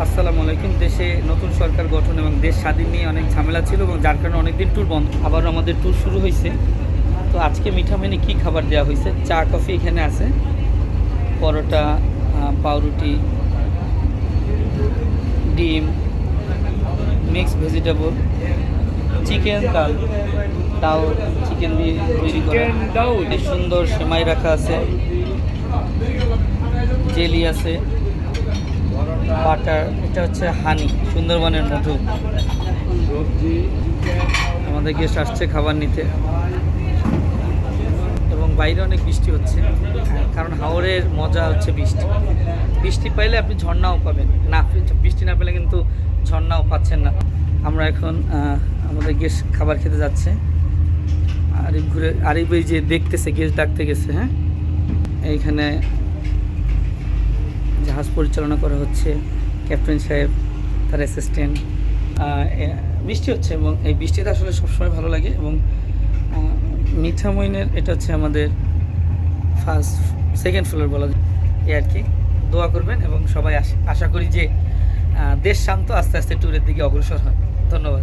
আসসালামু আলাইকুম। দেশে নতুন সরকার গঠন এবং দেশ স্বাধীন নিয়ে অনেক ঝামেলা ছিল এবং যার কারণে অনেকদিন ট্যুর বন্ধ, আবার আমাদের ট্যুর শুরু হয়েছে। তো আজকে মিঠামইনে কী খাবার দেওয়া হয়েছে? চা কফি এখানে আছে, পরোটা, পাউরুটি, ডিম, মিক্স ভেজিটেবল, চিকেন, ডাল, ডাল চিকেন দিয়ে তৈরি করা, বেশ সুন্দর সেমাই রাখা আছে, জেলি আছে, বাটার, এটা হচ্ছে হানি, সুন্দরবনের মধু। আমাদের গেস্ট আসছে খাবার নিতে এবং বাইরে অনেক বৃষ্টি হচ্ছে, কারণ হাওরের মজা হচ্ছে বৃষ্টি। বৃষ্টি পাইলে আপনি ঝর্ণাও পাবেন, না বৃষ্টি না পেলে কিন্তু ঝর্ণাও পাচ্ছেন না। আমরা এখন আমাদের গেস্ট খাবার খেতে যাচ্ছে। আরিফ এই যে দেখতেছে, গেস্ট ডাকতে গেছে। হ্যাঁ, এইখানে জাহাজ পরিচালনা করা হচ্ছে, ক্যাপ্টেন সাহেব, তার অ্যাসিস্ট্যান্ট। বৃষ্টি হচ্ছে এবং এই বৃষ্টিতে আসলে সবসময় ভালো লাগে। এবং মিঠামইনের এটা হচ্ছে আমাদের সেকেন্ড ফ্লোর বলা যায়, এই আর কি। দোয়া করবেন এবং সবাই আশা করি যে দেশ শান্ত আস্তে আস্তে ট্যুরের দিকে অগ্রসর হয়। ধন্যবাদ।